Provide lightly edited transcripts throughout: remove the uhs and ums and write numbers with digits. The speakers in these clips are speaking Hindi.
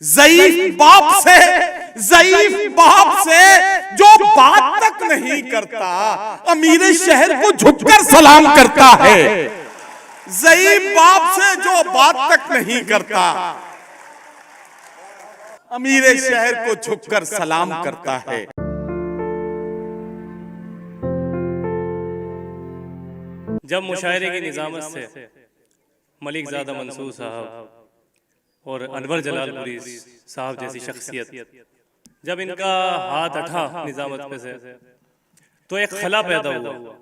ज़ईफ बाप से जो बात तक नहीं करता, अमीर शहर को झुककर सलाम करता है। ज़ईफ बाप से जो बात तक नहीं करता, अमीर शहर को झुककर सलाम करता है। जब मुशायरे की निजामत से मलिक ज़ादा मंसूर साहब और अनवर जलालपुरी साहब जैसी शख्सियत, जब इनका हाथ उठा निजामत पे से, तो एक खला पैदा हुआ।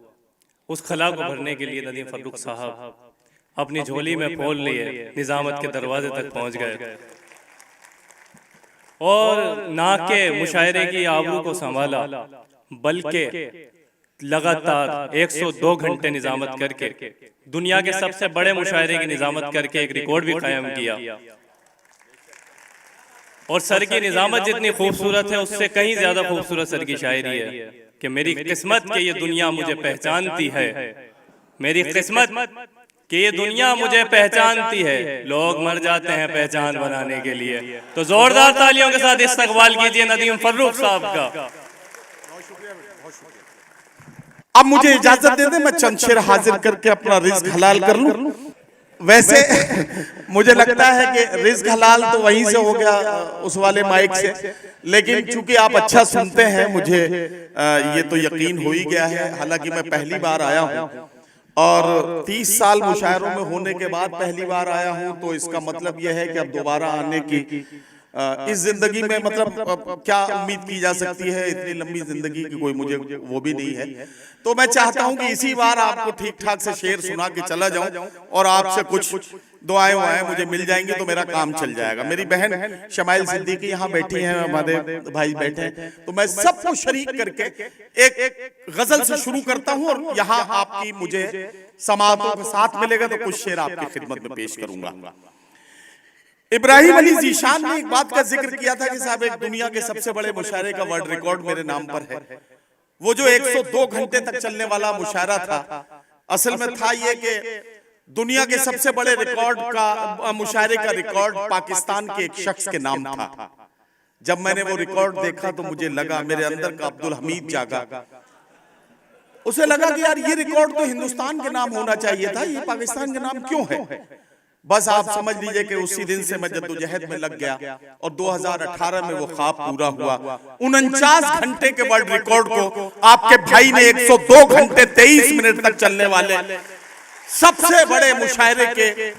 उस खला को भरने के लिए नदीम फर्रुख साहब अपनी झोली में फूल लिए निजामत के दरवाजे तक पहुंच गए और ना के मुशायरे की आबरू को संभाला, बल्कि लगातार 102 घंटे निजामत करके दुनिया के सबसे बड़े मुशायरे की निजामत करके एक रिकॉर्ड भी कायम किया। और सर की निजामत जितनी खूबसूरत है, उससे कहीं ज्यादा खूबसूरत सर की शायरी है कि मेरी किस्मत के ये दुनिया मुझे पहचानती है, मेरी किस्मत कि ये दुनिया मुझे पहचानती है, लोग मर जाते हैं पहचान बनाने के लिए। तो जोरदार तालियों के साथ इस्तकबाल कीजिए नदीम फर्रुख साहब का। अब मुझे इजाजत दे दे, मैं चंद शेर हाजिर करके अपना रिज़्क हलाल कर लूं। वैसे मुझे लगता है कि रिज़्क हलाल तो वहीं से हो गया, उस वाले माइक से, लेकिन चूंकि आप अच्छा सुनते हैं, मुझे ये तो यकीन हो ही गया है। हालांकि मैं पहली बार आया हूं और 30 साल मुशायरों में होने के बाद पहली बार आया हूं, तो इसका मतलब यह है कि अब दोबारा आने की इस जिंदगी में मतलब क्या उम्मीद की जा सकती है। इतनी लंबी जिंदगी की कोई मुझे वो भी नहीं है। तो मैं चाहता हूं कि इसी बार आपको ठीक ठाक से शेर सुना के चला जाऊं और आपसे कुछ दुआएं मुझे मिल जाएंगी तो मेरा काम चल जाएगा। मेरी बहन शमाइल सिद्दीकी यहाँ बैठी हैं, हमारे भाई बैठे हैं, तो मैं सबको शरीक करके एक गजल से शुरू करता हूँ और यहाँ आपकी मुझे समातों के साथ मिलेगा तो कुछ शेर आपकी खिदमत में पेश करूंगा। इब्राहिम अली ज़ीशान ने एक बात का जिक्र किया था कि साहब एक दुनिया के सबसे बड़े मुशायरे का वर्ल्ड रिकॉर्ड मेरे नाम पर है। वो जो 102 घंटे तक चलने वाला मुशायरा था, असल में था ये कि दुनिया के सबसे बड़े रिकॉर्ड का मुशायरे का रिकॉर्ड पाकिस्तान के एक शख्स के नाम था। जब मैंने वो रिकॉर्ड देखा तो मुझे लगा, मेरे अंदर का अब्दुल हमीद जागा, उसे लगा कि यार ये रिकॉर्ड तो हिंदुस्तान के नाम होना चाहिए था, ये पाकिस्तान के नाम क्यों है। बस आप समझ लीजिए कि उसी दिन से मैं जद्दोजहद में लग गया और 2018 में वो ख्वाब पूरा हुआ। 49 घंटे के वर्ल्ड रिकॉर्ड को आपके भाई ने 102 घंटे 23 मिनट तक चलने वाले सबसे बड़े मुशायरे के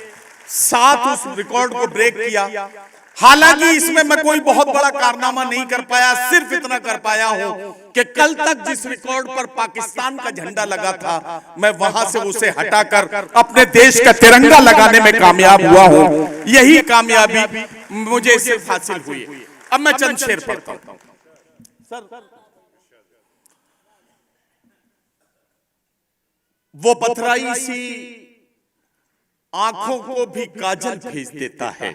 साथ उस रिकॉर्ड को ब्रेक किया। हालांकि इसमें मैं कोई बहुत बड़ा कारनामा नहीं कर पाया, सिर्फ इतना कर पाया हूं कि कल तक जिस रिकॉर्ड पर पाकिस्तान का झंडा लगा था, मैं वहां से उसे हटाकर अपने देश का तिरंगा लगाने में कामयाब हुआ हूं। यही कामयाबी मुझे सिर्फ हासिल हुई। अब मैं चंद शेर पढ़ता हूं। वो पथराई सी आंखों को भी काजल भेज देता है,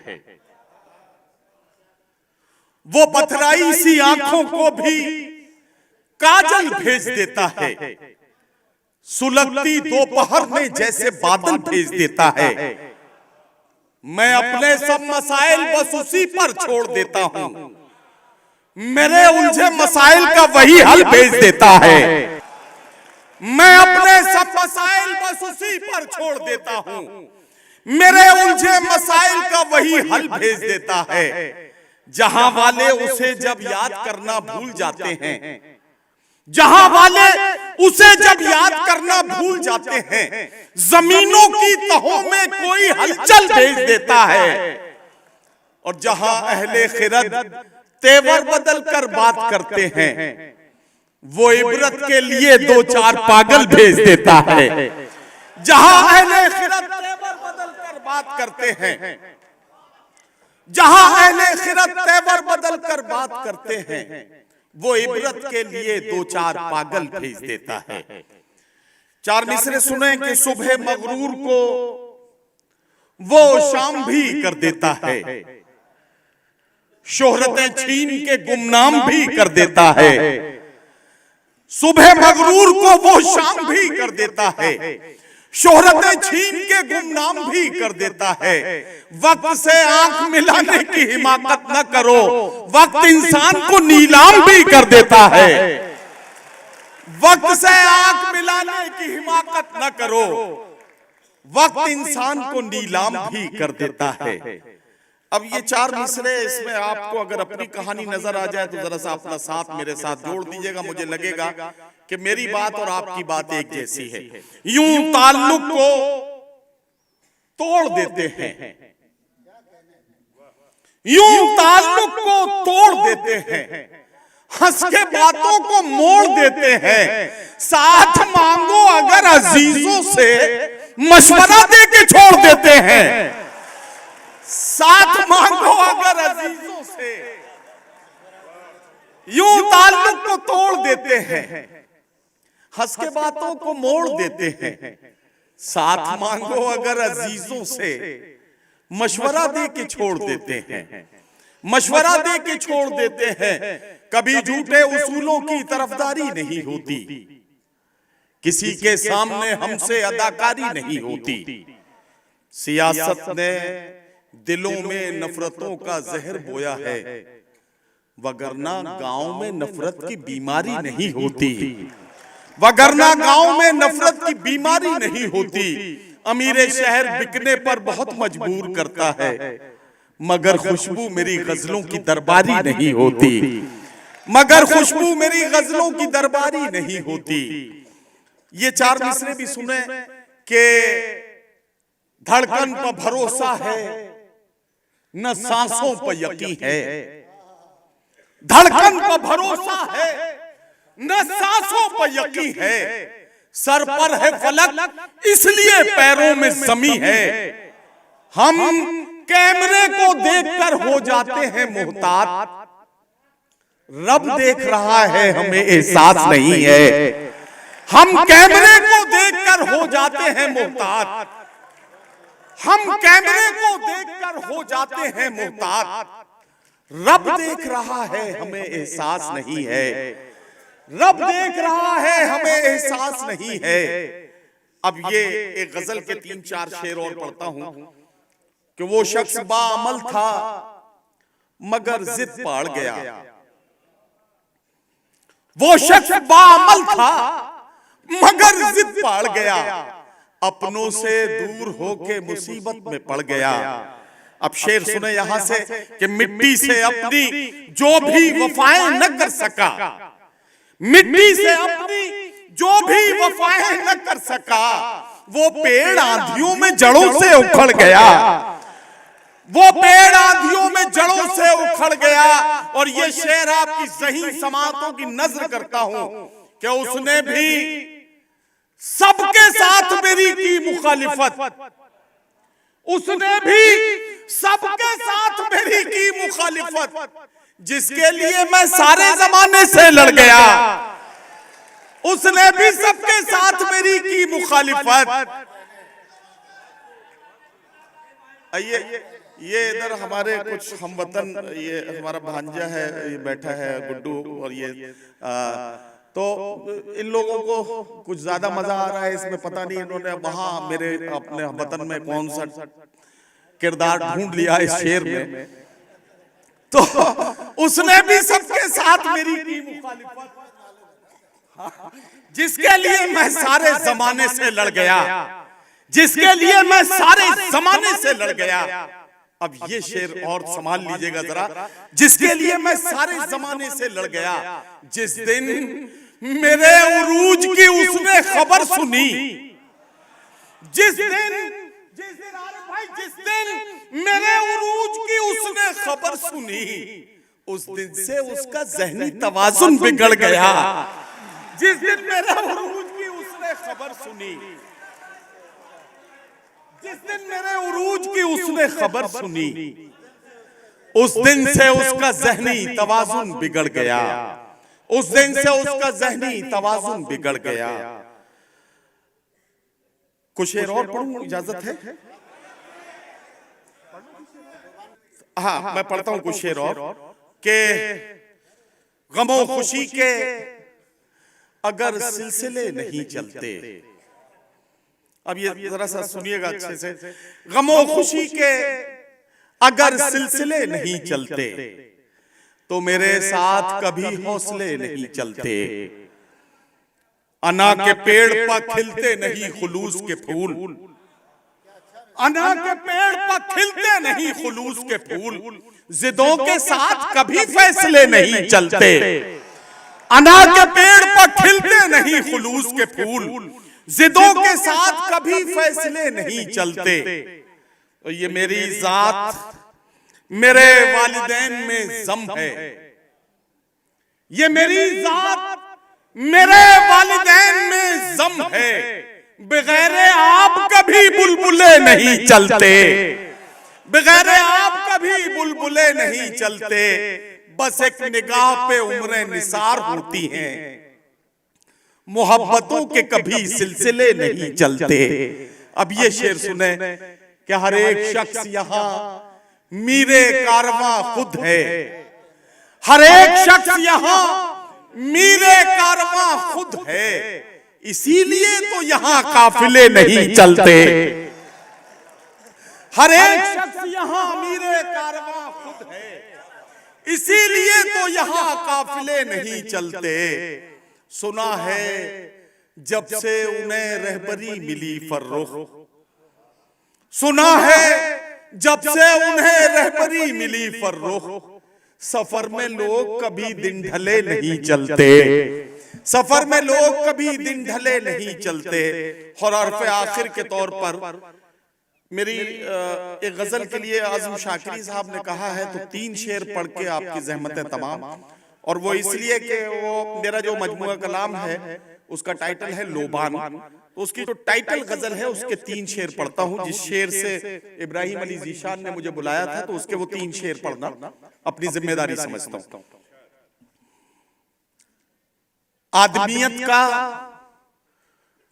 वो पथराई सी आंखों को भी काजल भेज देता है, सुलगती दोपहर में जैसे बादल भेज देता है। मैं अपने सब मसाइल बस उसी पर छोड़ देता हूं, मेरे उलझे मसाइल का वही हल भेज देता है। मैं अपने सब मसाइल बस उसी पर छोड़ देता हूं, मेरे उलझे मसाइल का वही हल भेज देता है। जहां वाले उसे जब याद करना भूल जाते हैं, जहां वाले उसे जब याद करना भूल जाते हैं, जमीनों की तहों में कोई हलचल भेज देता है। और जहां अहले खिरद तेवर बदल कर बात करते हैं, वो इबरत के लिए 2-4 पागल भेज देता है। जहां अहले खिरद तेवर बदल कर बात करते हैं, जहां अहले खिरत तेवर बदल कर बात करते हैं, वो इबरत के लिए 2-4 पागल भेज देता है। 4 मिसरे सुने कि सुबह मगरूर को वो शाम भी कर देता है, शोहरतें छीन के गुमनाम भी कर देता है। सुबह मगरूर को वो शाम भी कर देता है, शोहरतें छीन के गुमनाम भी कर देता है। वक्त से आंख मिलाने की हिमाकत न करो, वक्त इंसान को नीलाम भी कर देता है। वक्त से आंख मिलाने की हिमाकत न करो, वक्त इंसान को नीलाम भी कर देता है। अब ये चार मिसरे, इसमें आपको अगर अपनी कहानी नजर आ जाए तो जरा सा अपना साथ मेरे साथ जोड़ दीजिएगा। मुझे लगेगा कि मेरी बात और आपकी बात एक जैसी है। यूं ताल्लुक को तोड़ देते हैं, यूं ताल्लुक को तोड़ देते हैं, हंस के बातों को मोड़ देते हैं। साथ मांगो अगर अजीजों से, मशवरा दे के छोड़ देते हैं। साथ मांगो अगर अजीजों से, यूं ताल्लुक को तोड़ देते हैं, हंस के बातों को मोड़ देते हैं। साथ मांगो अगर अजीजों से, मशवरा दे के छोड़ देते हैं, मशवरा दे के छोड़ देते हैं। कभी झूठे उसूलों की तरफदारी नहीं होती, किसी के सामने हमसे अदाकारी नहीं होती। सियासत ने दिलों में नफरतों का जहर बोया है, वगरना गांव में नफरत की बीमारी नहीं होती, वगरना गांव में नफरत की बीमारी नहीं होती। अमीरे शहर बिकने पर बहुत मजबूर करता है, मगर खुशबू मेरी गजलों की दरबारी नहीं होती, मगर खुशबू मेरी गजलों की दरबारी नहीं होती। ये चार मिसरे भी सुने कि धड़कन पर भरोसा है, न सांसों पर यकीन है। धड़कन पर भरोसा है, न सांसों पर यकीन है। सर पर है फलक, इसलिए पैरों में जमी है। हम कैमरे को देखकर हो जाते हैं मोहतात, रब देख रहा है हमें एहसास नहीं है। हम कैमरे को देखकर हो जाते हैं मोहतात, हम कैमरे को देखकर हो जाते हैं मोहतात। रब देख रहा है हमें एहसास नहीं है, रब देख रहा है हमें एहसास नहीं है। अब ये एक गजल के 3-4 शेर और पढ़ता हूं कि वो शख्स बाअमल था मगर जिद पाड़ गया, वो शख्स बाअमल था मगर जिद पाड़ गया। अपनों से दूर होके मुसीबत में पड़ गया। अब शेर सुने यहां से कि मिट्टी से अपनी जो भी वफाएं न कर सका, मिट्टी से अपनी जो भी वफाएं न कर सका, वो पेड़ आंधियों में जड़ों से उखड़ गया, वो पेड़ आंधियों में जड़ों से उखड़ गया। और ये शेर आपकी ज़हीन समातों की नजर करता हूं कि उसने भी सबके साथ मेरी की मुखालिफत, उसने भी सबके साथ मेरी की मुखालिफत, जिसके लिए मैं सारे जमाने से लड़ गया। उसने भी सबके साथ मेरी की मुखालिफत। ये इधर हमारे कुछ हमवतन, ये हमारा भांजा है, ये बैठा है गुड्डू, और ये तो इन लोगों को कुछ ज्यादा मजा आ रहा है इसमें। पता नहीं इन्होंने वहां मेरे अपने वतन में कौन सा किरदार ढूंढ लिया इस शेर में। तो उसने भी सबके साथ मेरी की मुखालिफत, जिसके लिए मैं सारे जमाने से लड़ गया, जिसके लिए मैं सारे जमाने से लड़ गया। अब ये शेर और संभाल लीजिएगा जरा, जिसके लिए मैं सारे जमाने से लड़ गया। जिस दिन मेरे उरूज की उसने खबर सुनी, जिस दिन मेरे उरूज की उसने खबर सुनी, उस दिन से उसका ज़हनी तवाज़ुन बिगड़ गया। जिस दिन मेरे उरूज की उसने खबर सुनी, जिस दिन मेरे उरूज की उसने खबर सुनी, उस दिन से उसका ज़हनी तवाज़ुन बिगड़ गया, उस दिन से उसका ज़हनी तवाज़ुन बिगड़ गया। कुछ शेर और पढ़ूं, इजाजत है? हाँ, मैं पढ़ता हूं कुछ शेर और के गमो खुशी के अगर सिलसिले नहीं चलते, अब ये जरा सा सुनिएगा अच्छे से। गमो खुशी के अगर सिलसिले नहीं चलते तो मेरे साथ कभी हौसले नहीं चलते। अना के पेड़ पर खिलते नहीं खुलूस के फूल, अना के पेड़ पर खिलते नहीं खुलूस के फूल, जिदों के साथ कभी फैसले नहीं चलते। अना के पेड़ पर खिलते नहीं खुलूस के फूल, जिदों के साथ कभी फैसले नहीं चलते। तो ये मेरी जात मेरे वालिदैन में जम है, ये मेरी जात मेरे वालिदैन में जम है। बगैर आप कभी बुलबुले नहीं चलते, बगैर आप कभी बुलबुले नहीं चलते। बस एक निगाह पे उम्रें निसार होती हैं, मोहब्बतों के कभी सिलसिले नहीं चलते। अब ये शेर सुने कि हर एक शख्स यहाँ मीरे कारवां खुद है, हर एक शख्स यहाँ मीरे कारवां खुद है, इसीलिए तो यहाँ काफिले नहीं चलते। हर एक शख्स यहाँ मीरे कारवां खुद है, इसीलिए तो यहाँ काफिले नहीं चलते। सुना है जब से उन्हें रहबरी मिली फर्रुख, सुना है जब से उन्हें रहबरी मिली फर्रुख, सफर में लोग कभी दिन ढले नहीं चलते, सफर में लोग कभी दिन ढले नहीं चलते। और हरफ़े आखिर के तौर पर मेरी एक गजल के लिए आज़म शाकिरी साहब ने कहा है तो 3 शेर पढ़ के आपकी ज़हमतें तमाम। और वो इसलिए कि वो मेरा जो मजमुआ कलाम है उसका टाइटल है लोबान, तो उसकी जो टाइटल गजल है उसके 3 शेर पढ़ता हूं। जिस शेर से इब्राहिम अली ज़ीशान ने मुझे बुलाया था तो उसके वो 3 शेर पढ़ना अपनी जिम्मेदारी समझता हूं। आदमियत का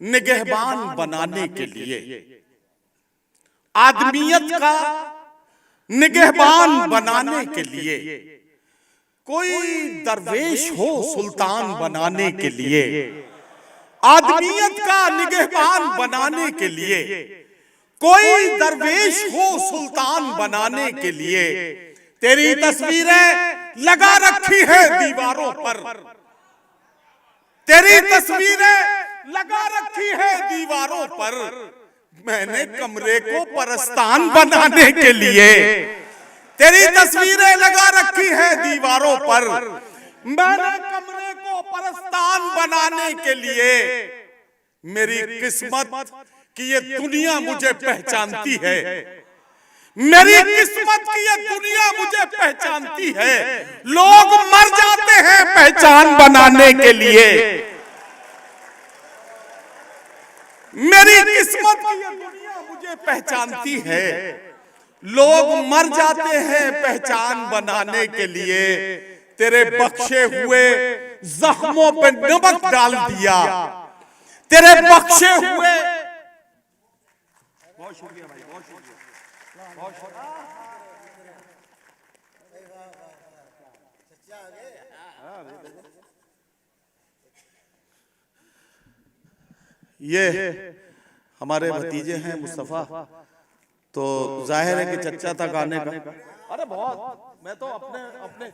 निगहबान बनाने के लिए, आदमियत का निगहबान बनाने के लिए, कोई दरवेश हो सुल्तान बनाने के लिए, आदमियत का निगहबान बनाने के लिए, कोई दरवेश हो सुल्तान बनाने के लिए, तेरी तस्वीरें लगा रखी है दीवारों पर, तेरी तस्वीरें लगा रखी है दीवारों पर, मैंने कमरे को परस्तान बनाने के लिए, तेरी तस्वीरें लगा रखी है दीवारों पर, मैंने कमरे को परस्तान बनाने के लिए। मेरी किस्मत कि ये दुनिया मुझे पहचानती है, मेरी किस्मत की ये दुनिया मुझे पहचानती है। लोग मर जाते हैं पहचान बनाने के लिए, मेरी किस्मत की ये दुनिया मुझे पहचानती है। लोग मर जाते हैं पहचान बनाने के लिए, तेरे बख्शे हुए जख्मों पे नमक डाल दिया, तेरे बख्शे हुए। बहुत शुक्रिया भाई, बहुत शुक्रिया, बहुत शुक्रिया। ये हमारे भतीजे हैं मुस्तफा, तो जाहिर है कि चच्चा था गाने का। अरे बहुत, मैं तो अपने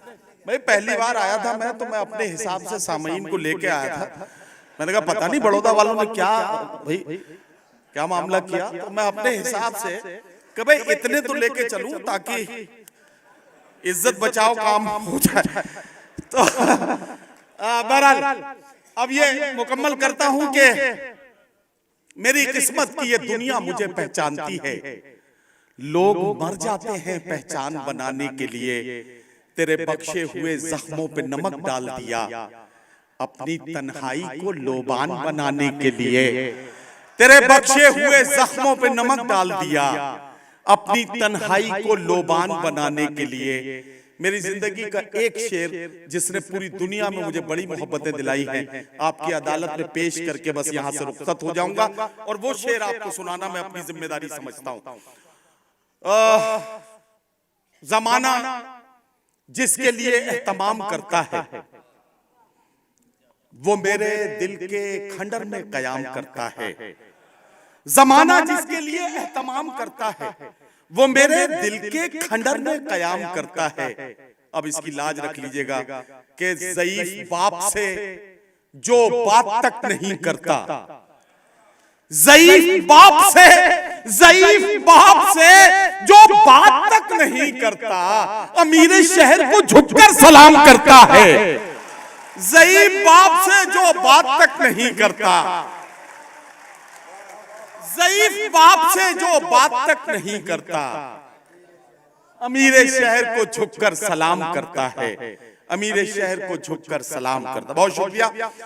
भाई पहली बार आया था मैं अपने हिसाब से सामईन को लेके आया था। मैंने कहा पता नहीं बड़ौदा वालों ने क्या भाई क्या मामला किया, तो मैं अपने हिसाब से कि भाई इतने तो लेके चलूं ताकि इज्जत बचाओ काम हो जाए। तो बहरहाल अब ये मुकम्मल करता हूं कि मेरी किस्मत की ये दुनिया मुझे पहचानती है। लोग मर जाते हैं पहचान बनाने के लिए, तेरे बख्शे हुए जख्मों पे नमक डाल दिया, अपनी तन्हाई को लोबान बनाने के लिए, तेरे बख्शे हुए जख्मों पे नमक डाल दिया, अपनी तन्हाई को लोबान बनाने के लिए। मेरी जिंदगी का एक शेर जिसने पूरी दुनिया में मुझे बड़ी मोहब्बतें दिलाई हैं, आपकी अदालत में पेश करके बस यहाँ से रुखसत हो जाऊंगा। और वो शेर आपको सुनाना मैं अपनी जिम्मेदारी समझता हूँ। जमाना जिसके लिए एहतमाम करता है वो मेरे दिल के खंडर में कयाम करता है। जमाना जिसके लिए एहतमाम करता है वो मेरे दिल के खंडर में कयाम करता है। अब इसकी लाज रख लीजिएगा कि ज़ईफ बाप से जो बात तक नहीं करता, ज़ईफ बाप से जो बात तक नहीं करता, अमीर शहर को झुककर सलाम करता है। ज़ईफ बाप से जो बात तक नहीं करता, ज़ईफ बाप से जो बात तक नहीं करता, अमीर शहर को झुककर सलाम करता है। अमीर शहर को झुककर सलाम करता। बहुत शुक्रिया।